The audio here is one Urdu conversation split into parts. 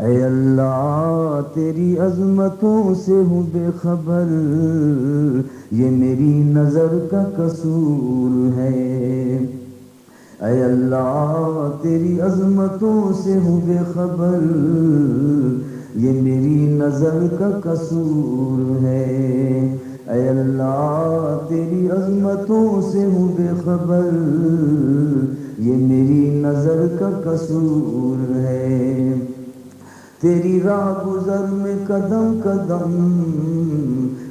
اے اللہ تیری عظمتوں سے ہوں بے خبر، یہ میری نظر کا قصور ہے۔ اے اللہ تیری عظمتوں سے ہوں بے خبر، یہ میری نظر کا قصور ہے۔ اے اللہ تیری عظمتوں سے ہوں بے خبر، یہ میری نظر کا قصور ہے۔ تیری راہ گزر میں قدم قدم،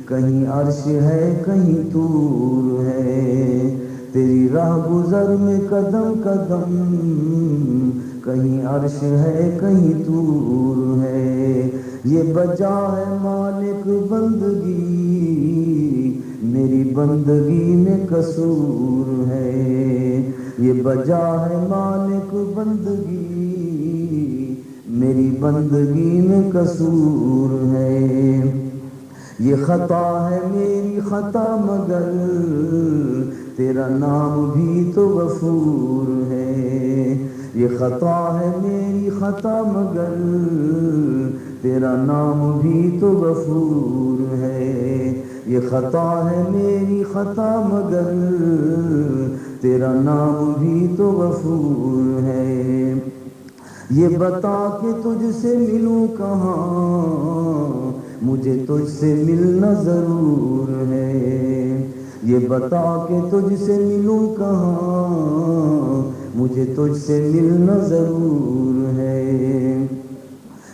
کہیں عرش ہے کہیں طور ہے۔ تیری راہ گزر میں قدم قدم، کہیں عرش ہے کہیں طور ہے۔ یہ بجا ہے مالک بندگی، میری بندگی میں قصور ہے۔ یہ بجا ہے مالک بندگی، میری بندگی میں قصور ہے۔ یہ خطا ہے میری خطا مگر تیرا نام بھی تو غفور ہے۔ یہ خطا ہے میری خطا مگر تیرا نام بھی تو غفور ہے۔ یہ خطا ہے میری خطا مگر تیرا نام بھی تو غفور ہے۔ یہ بتا کہ تجھ سے ملوں کہاں، مجھے تجھ سے ملنا ضرور ہے۔ یہ بتا کہ تجھ سے ملوں کہاں، مجھے تجھ سے ملنا ضرور ہے۔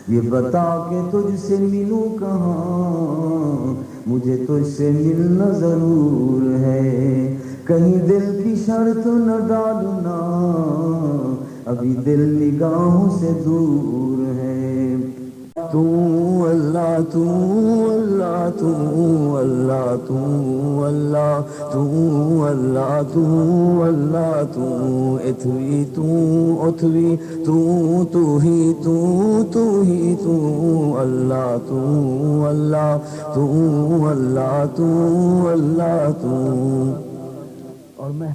یہ بتا کہ تجھ سے ملوں کہاں، مجھے تجھ سے ملنا ضرور ہے۔ کہیں دل کی شرط نہ ڈالنا، ابھی دل نگاہوں سے دور ہے۔ تو اللہ تو اللہ تو اللہ تو اللہ تو اللہ تو اللہ تو اتوی تو اتوی تو ہی تو اللہ تو اللہ تو اللہ تو اللہ تو۔ اور میں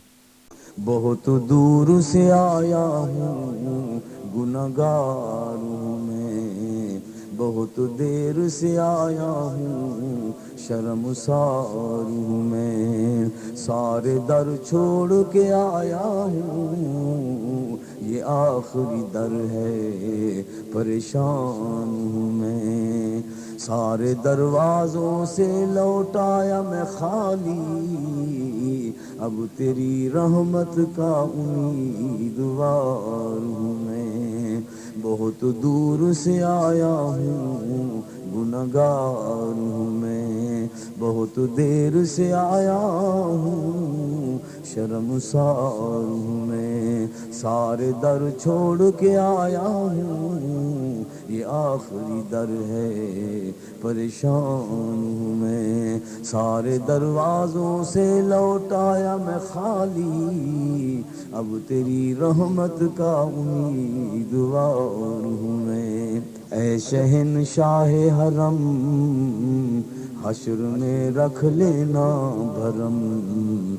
بہت دور سے آیا ہوں، گنہگار ہوں میں، بہت دیر سے آیا ہوں، شرمسار ہوں میں۔ سارے در چھوڑ کے آیا ہوں، یہ آخری در ہے، پریشان ہوں میں۔ سارے دروازوں سے لوٹ آیا میں خالی، اب تیری رحمت کا امیدوار ہوں میں۔ بہت دور سے آیا ہوں، گنہگار ہوں میں، بہت دیر سے آیا ہوں، شرمسار ہوں میں۔ سارے در چھوڑ کے آیا ہوں، یہ آخری در ہے، پریشان ہوں میں۔ سارے دروازوں سے لوٹ آیا میں خالی، اب تیری رحمت کا امیدوار ہوں میں۔ اے شہنشاہ حرم، حشر میں رکھ لینا بھرم،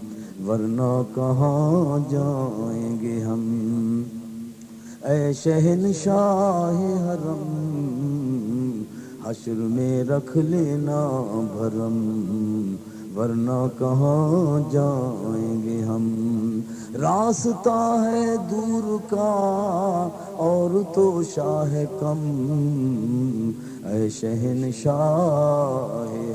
ورنہ کہاں جائیں گے ہم۔ اے شہنشاہ حرم، حشر میں رکھ لینا بھرم، ورنہ کہاں جائیں گے ہم۔ راستہ ہے دور کا اور تو شاہ کم، اے شہنشاہ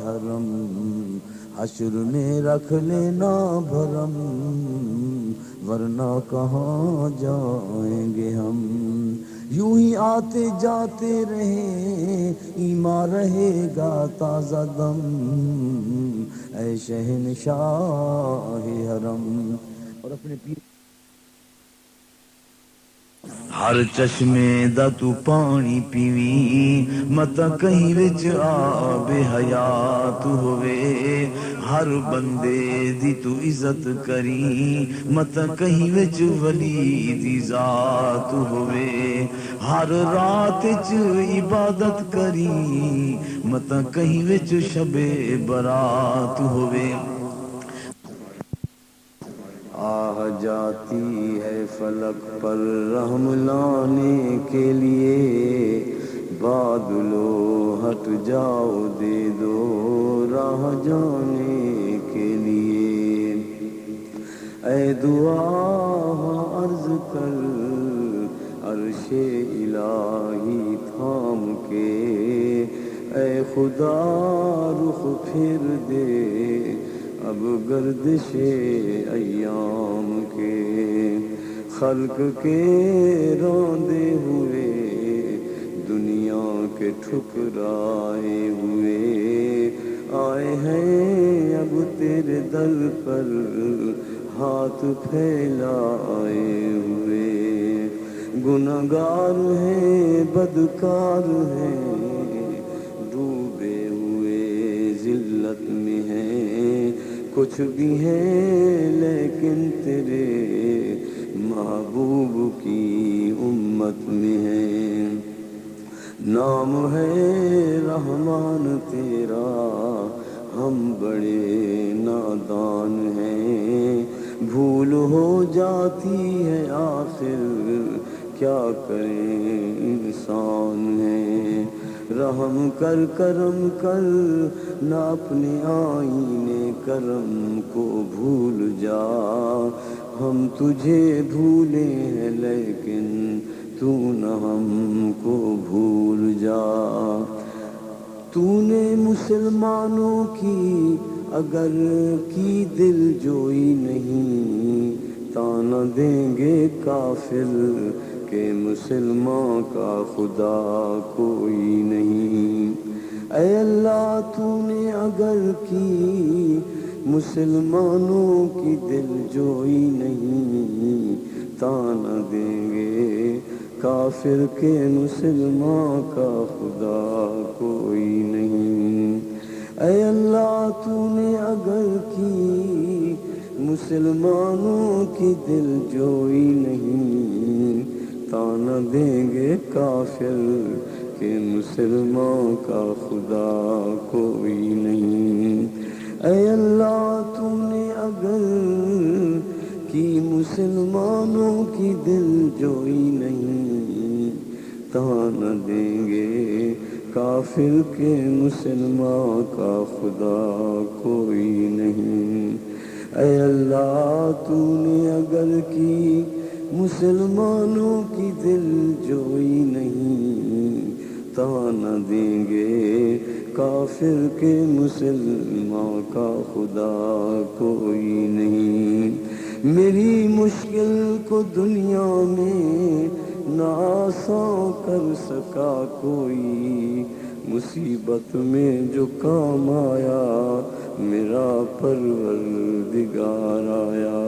حرم، حشر میں رکھ لینا بھرم، ورنہ کہاں جائیں گے ہم۔ یوں ہی آتے جاتے رہیں، ایمان رہے گا تازہ دم، اے شہنشاہ حرم۔ اور اپنے پیر ہر چشمے دا تو پانی پیوی، متا کہیں وچ آب حیات ہوئے۔ ہر بندے دی تو عزت کری، متا کہیں وچ ولی دی ذات ہوئے۔ ہر رات وچ عبادت کری، متا کہیں وچ شب برات ہوئے۔ آہ جاتی ہے فلک پر رحم لانے کے لیے، بادلو ہٹ جاؤ دے دو راہ جانے کے لیے اے دعا عرض کر عرش الہی تھام کے اے خدا رخ پھر دے اب گردش ایام کے خلق کے روندے ہوئے دنیا کے ٹھکرائے ہوئے آئے ہیں اب تیرے در پر ہاتھ پھیلائے ہوئے گنہگار ہیں بدکار ہیں ڈوبے ہوئے ذلت میں ہیں کچھ بھی ہیں لیکن تیرے محبوب کی امت میں ہیں نام ہے رحمان تیرا ہم بڑے نادان ہیں بھول ہو جاتی ہے آخر کیا کریں انسان ہیں رحم کر کرم کر نہ اپنے آئینے کرم کو بھول جا ہم تجھے بھولے ہیں لیکن تو نہ ہم کو بھول جا تو نے مسلمانوں کی اگر کی دل جوئی نہیں تانا دیں گے کافر کہ مسلمان کا خدا کوئی نہیں اے اللہ تو نے اگر کی مسلمانوں کی دل جوئی نہیں تانا دیں گے کافر کے مسلمان کا خدا کوئی نہیں اے اللہ تو نے اگر کی مسلمانوں کی دل جوئی نہیں تانا دیں گے کافر کہ مسلمان کا خدا کوئی نہیں اے اللہ تو نے اگر کی مسلمانوں کی دل جوئی نہیں تانا دیں گے کافر کے مسلمان کا خدا کوئی نہیں اے اللہ تو نے اگر کی مسلمانوں کی دل جوئی نہیں تانا دیں گے کافر کے مسلمان کا خدا کوئی نہیں میری مشکل کو دنیا میں نہ آسان کر سکا کوئی مصیبت میں جو کام آیا میرا پروردگار آیا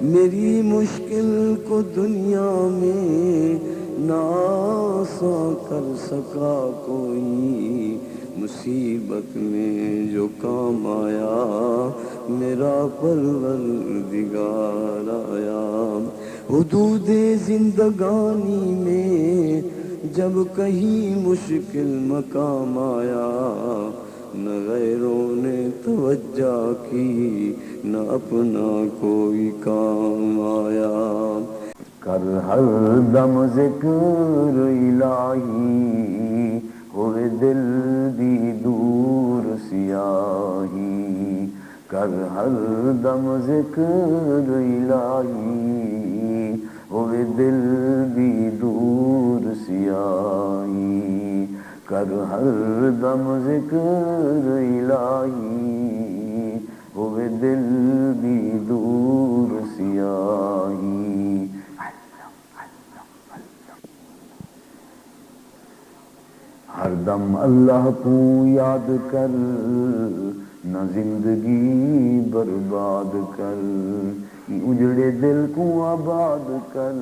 میری مشکل کو دنیا میں نہ آسان کر سکا کوئی مصیبت میں جو کام آیا میرا پروردگار آیا حدود زندگانی میں جب کہیں مشکل مقام آیا نہ غیروں نے توجہ کی نہ اپنا کوئی کام آیا کر ہر دم ذکر الہی ہوئے دل دی دور سیاہی کر ہر دم ذکر الہی ہوئے دل دی دور سیاہی کر ہر دم ذکر الہی ہوئے دل دی دور سیاہی ہر دم اللہ کو یاد کر نہ زندگی برباد کر اجڑے دل کو آباد کر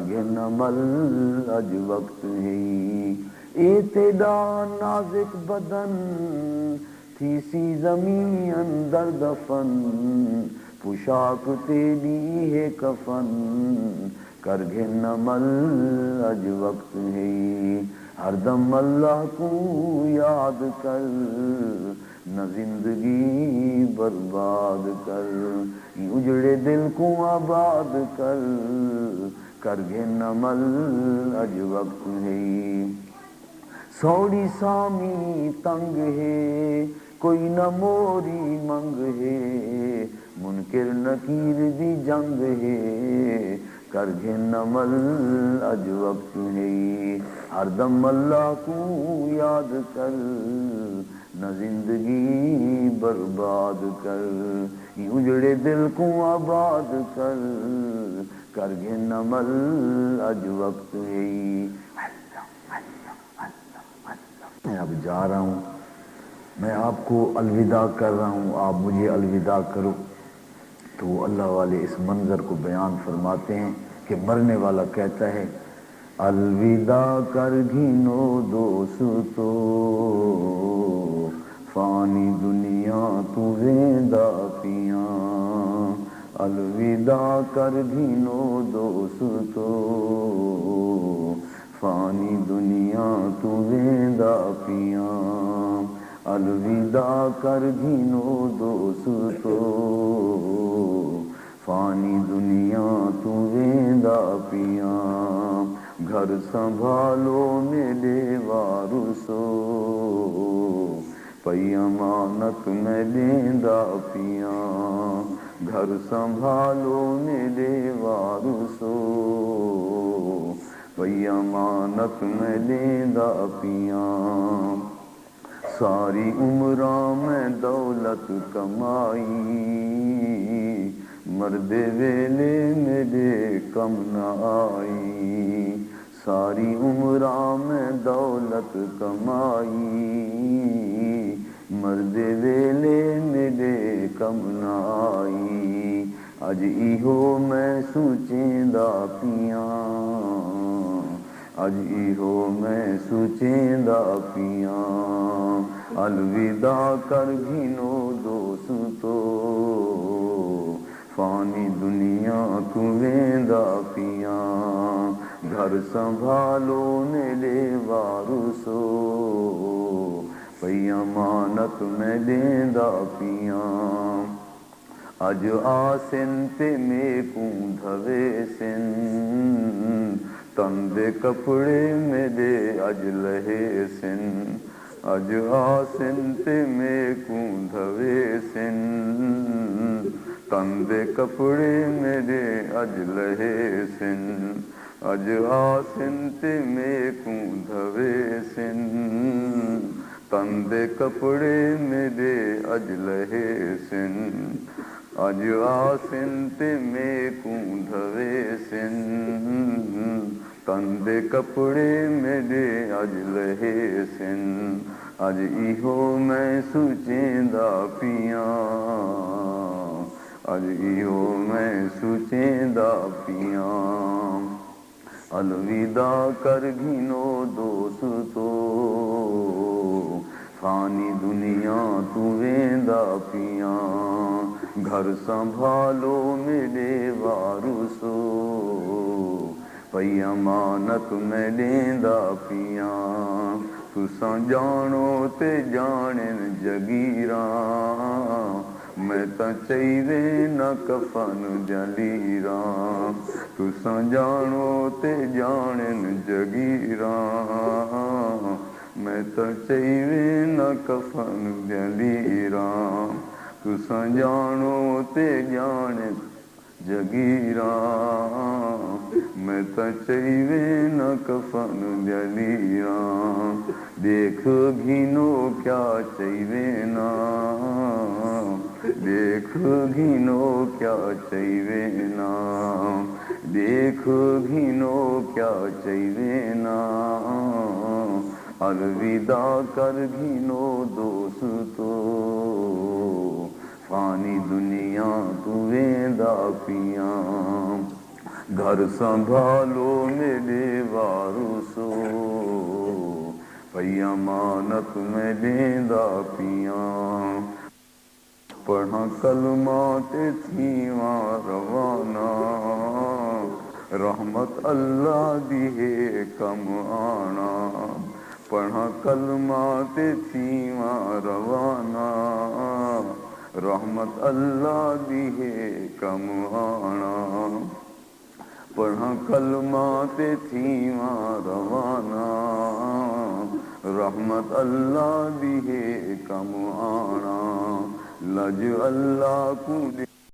گے نہ مل اج وقت ہے اے تیرا نازک بدن تھی سی زمین اندر دفن پوشاک تیری ہے کفن کر گے نہ مل اج وقت ہے ہر دم اللہ کو یاد کر نہ زندگی برباد کر اجڑے دل کو آباد کر کر گے نمل اج وقت ہے سوڑی سامی تنگ ہے کوئی نہ موری منگ ہے منکر نکیر دی جنگ ہے کر گے نمل اج وقت ہے ہر دم اللہ کو یاد کر نہ زندگی برباد کر یہ اجڑے دل کو آباد کر گے نمل اج وقت ہے میں اب جا رہا ہوں میں آپ کو الوداع کر رہا ہوں آپ مجھے الوداع کرو تو اللہ والے اس منظر کو بیان فرماتے ہیں کہ مرنے والا کہتا ہے الوداع کر گھنو دوستو فانی دنیا تو ویندا پیاں الوداع کر گھنو دوستو فانی دنیا تو ویندا پیاں الوداع کر گھنو دوستو فانی دنیا تو ویندا پیاں گھر سنبھالو میرے وارثو پئی امانت میں لیندا پیاں گھر سنبھالو میرے وارثو پئی امانت میں لیندا پیاں ساری عمراں میں دولت کمائی مرد ویلے میرے کم نہ آئی ساری عمراں میں دولت کمائی مرد ویلے میرے کم نہ آئی اج ایہو میں سوچیندا پیاں اج ایہو میں سوچیندا پیاں الوداع کر گھنو دوستو فانی دنیا تو ویندا پیاں گھر سنبھالو میرے وارثو پئی امانت میں لیندا پیاں اج آسن تے میکوں دھوے سن تن دے کپڑے میرے اج لہے سن اج آسن تے میکوں دھوے سن تن دے کپڑے میرے اج لہے سن اج آسن تے میکوں دھوے سن تن دے کپڑے میرے اج لہے سن اج آسن تے میکوں دھوے سن تن دے کپڑے میرے اج لہے سن اج ایہو میں سوچیندا پیاں اج ایہو میں سوچیندا پیاں الوداع کر گھنو دوستو فانی دنیا تو ویندا پیاں گھر سنبھالو میرے وارثو پئی امانت میں لیندا پیاں تساں جانو تے جانن جگیراں میں تاں چاہیے نہ کفن جلیراں تساں جانو تے جانن جگیراں میں تاں چاہیے نہ کفن جلیراں تساں جانو تے جانن جگیراں میں تاں چاہیے نہ کفن جلیراں دیکھ گھنو کیا چاہیے نا دیکھ گھنو کیا چاہیے نا دیکھ گھنو کیا چاہیے نا الوداع کر گھنو دوستو فانی دنیا تو ویندا پیاں گھر سنبھالو میرے وارثو پئی امانت میں لیندا پیاں پڑھاں کلمہ تے تھیواں روانہ رحمت اللہ دی ہے کم آنا پڑھاں کلمہ تے تھیواں روانہ رحمت اللہ دی ہے کم آنا پڑھاں کلمات تھیواں روانہ رحمت اللہ دی ہے کم آنا لج اللہ کو